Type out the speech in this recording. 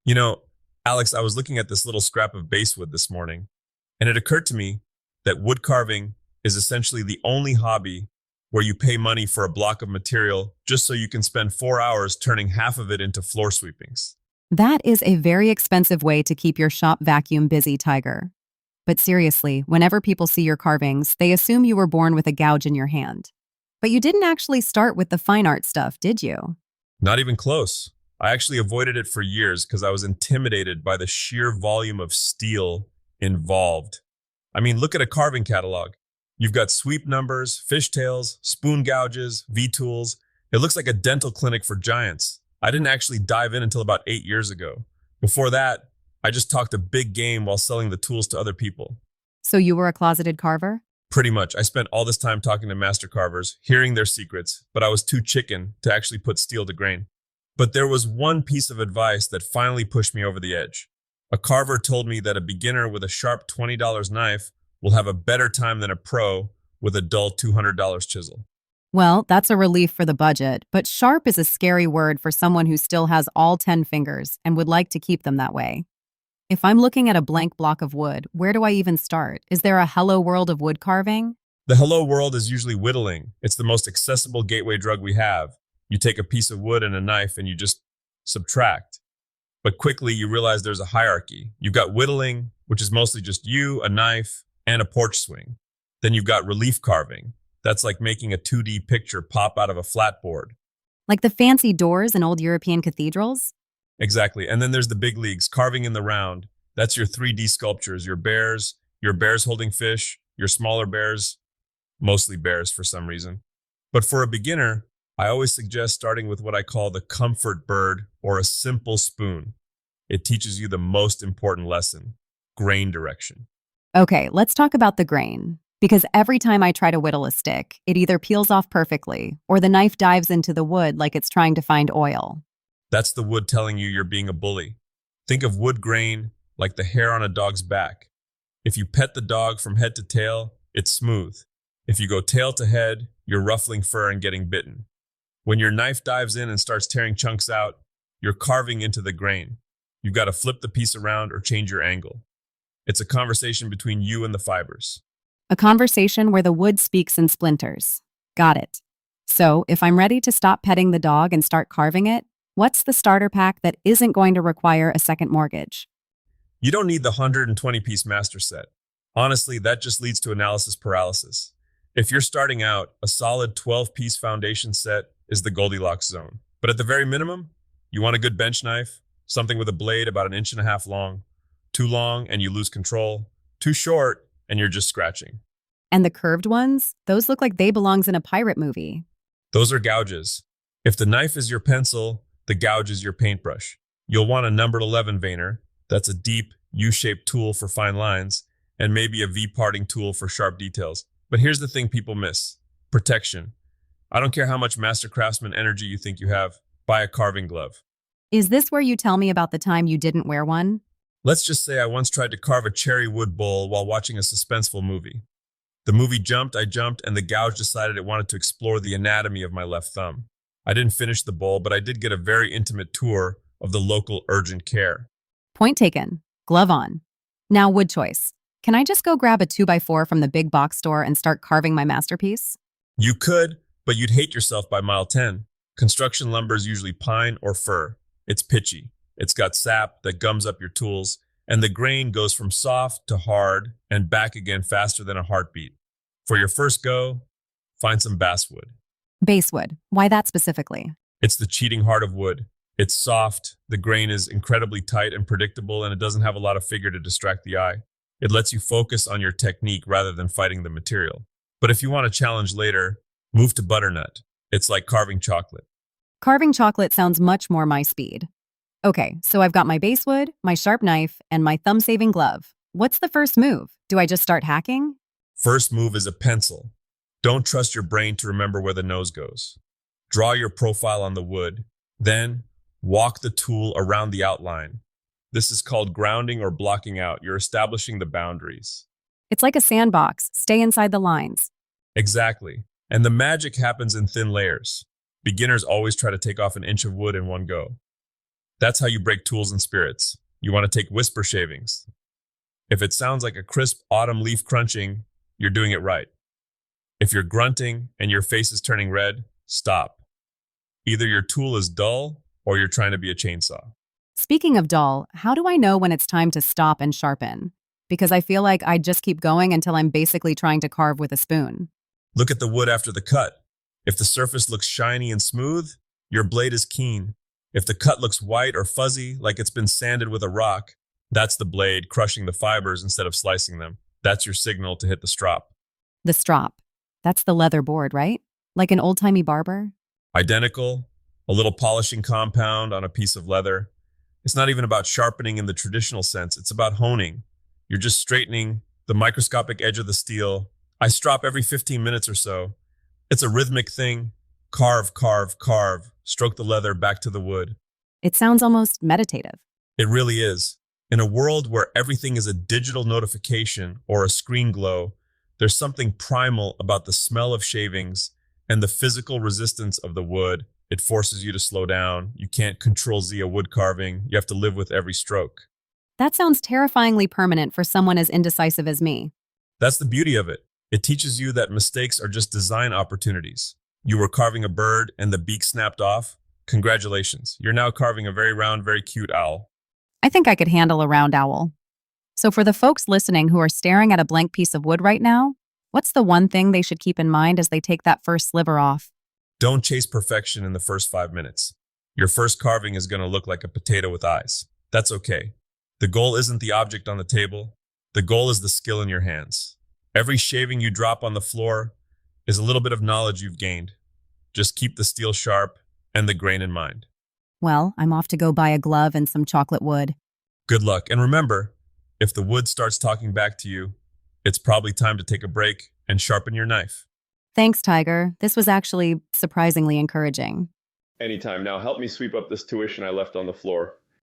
You know, Alex, I was looking at this little scrap of basswood this morning, and it occurred to me that wood carving is essentially the only hobby where you pay money for a block of material just so you can spend 4 hours turning half of it into floor sweepings. That is a very expensive way to keep your shop vacuum busy, Tiger. But seriously, whenever people see your carvings, they assume you were born with a gouge in your hand. But you didn't actually start with the fine art stuff, did you? Not even close. I actually avoided it for years because I was intimidated by the sheer volume of steel involved. I mean, look at a carving catalog. You've got sweep numbers, fishtails, spoon gouges, V-tools. It looks like a dental clinic for giants. I didn't actually dive in until about 8 years ago. Before that, I just talked a big game while selling the tools to other people. So you were a closeted carver? Pretty much. I spent all this time talking to master carvers, hearing their secrets, but I was too chicken to actually put steel to grain. But there was one piece of advice that finally pushed me over the edge. A carver told me that a beginner with a sharp $20 knife will have a better time than a pro with a dull $200 chisel. Well, that's a relief for the budget, but sharp is a scary word for someone who still has all 10 fingers and would like to keep them that way. If I'm looking at a blank block of wood, where do I even start? Is there a hello world of wood carving? The hello world is usually whittling. It's the most accessible gateway drug we have. You take a piece of wood and a knife and you just subtract. But quickly you realize there's a hierarchy. You've got whittling, which is mostly just you, a knife, and a porch swing. Then you've got relief carving. That's like making a 2D picture pop out of a flat board. Like the fancy doors in old European cathedrals? Exactly. And then there's the big leagues, carving in the round. That's your 3D sculptures, your bears holding fish, your smaller bears, mostly bears for some reason. But for a beginner, I always suggest starting with what I call the comfort bird or a simple spoon. It teaches you the most important lesson, grain direction. Okay, let's talk about the grain. Because every time I try to whittle a stick, it either peels off perfectly or the knife dives into the wood like it's trying to find oil. That's the wood telling you you're being a bully. Think of wood grain like the hair on a dog's back. If you pet the dog from head to tail, it's smooth. If you go tail to head, you're ruffling fur and getting bitten. When your knife dives in and starts tearing chunks out, you're carving into the grain. You've got to flip the piece around or change your angle. It's a conversation between you and the fibers. A conversation where the wood speaks in splinters. Got it. So, if I'm ready to stop petting the dog and start carving it, what's the starter pack that isn't going to require a second mortgage? You don't need the 120-piece master set. Honestly, that just leads to analysis paralysis. If you're starting out, a solid 12-piece foundation set is the Goldilocks zone. But at the very minimum, you want a good bench knife, something with a blade about 1.5 inches long. Too long and you lose control. Too short and you're just scratching. And the curved ones? Those look like they belongs in a pirate movie. Those are gouges. If the knife is your pencil, the gouge is your paintbrush. You'll want a numbered 11 veiner. That's a deep U-shaped tool for fine lines, and maybe a V-parting tool for sharp details. But here's the thing people miss. Protection. I don't care how much master craftsman energy you think you have, buy a carving glove. Is this where you tell me about the time you didn't wear one? Let's just say I once tried to carve a cherry wood bowl while watching a suspenseful movie. The movie jumped, I jumped, and the gouge decided it wanted to explore the anatomy of my left thumb. I didn't finish the bowl, but I did get a very intimate tour of the local urgent care. Point taken. Glove on. Now, wood choice. Can I just go grab a 2x4 from the big box store and start carving my masterpiece? You could, but you'd hate yourself by mile 10. Construction lumber is usually pine or fir. It's pitchy. It's got sap that gums up your tools, and the grain goes from soft to hard and back again faster than a heartbeat. For your first go, find some basswood. Basswood. Why that specifically? It's the cheating heart of wood. It's soft, the grain is incredibly tight and predictable, and it doesn't have a lot of figure to distract the eye. It lets you focus on your technique rather than fighting the material. But if you want a challenge later, move to butternut. It's like carving chocolate. Carving chocolate sounds much more my speed. Okay, so I've got my basswood, my sharp knife, and my thumb-saving glove. What's the first move? Do I just start hacking? First move is a pencil. Don't trust your brain to remember where the nose goes. Draw your profile on the wood. Then, walk the tool around the outline. This is called grounding or blocking out. You're establishing the boundaries. It's like a sandbox. Stay inside the lines. Exactly. And the magic happens in thin layers. Beginners always try to take off an inch of wood in one go. That's how you break tools and spirits. You want to take whisper shavings. If it sounds like a crisp autumn leaf crunching, you're doing it right. If you're grunting and your face is turning red, stop. Either your tool is dull or you're trying to be a chainsaw. Speaking of dull, how do I know when it's time to stop and sharpen? Because I feel like I just keep going until I'm basically trying to carve with a spoon. Look at the wood after the cut. If the surface looks shiny and smooth, your blade is keen. If the cut looks white or fuzzy, like it's been sanded with a rock, that's the blade crushing the fibers instead of slicing them. That's your signal to hit the strop. The strop. That's the leather board, right? Like an old-timey barber? Identical, a little polishing compound on a piece of leather. It's not even about sharpening in the traditional sense, it's about honing. You're just straightening the microscopic edge of the steel. I strop every 15 minutes or so. It's a rhythmic thing. Carve, carve, carve. Stroke the leather back to the wood. It sounds almost meditative. It really is. In a world where everything is a digital notification or a screen glow, there's something primal about the smell of shavings and the physical resistance of the wood. It forces you to slow down. You can't control Z a wood carving. You have to live with every stroke. That sounds terrifyingly permanent for someone as indecisive as me. That's the beauty of it. It teaches you that mistakes are just design opportunities. You were carving a bird and the beak snapped off. Congratulations. You're now carving a very round, very cute owl. I think I could handle a round owl. So for the folks listening who are staring at a blank piece of wood right now, what's the one thing they should keep in mind as they take that first sliver off? Don't chase perfection in the first 5 minutes. Your first carving is going to look like a potato with eyes. That's okay. The goal isn't the object on the table. The goal is the skill in your hands. Every shaving you drop on the floor is a little bit of knowledge you've gained. Just keep the steel sharp and the grain in mind. Well, I'm off to go buy a glove and some chocolate wood. Good luck. And remember, if the wood starts talking back to you, it's probably time to take a break and sharpen your knife. Thanks, Tiger. This was actually surprisingly encouraging. Anytime. Now help me sweep up this tuition I left on the floor.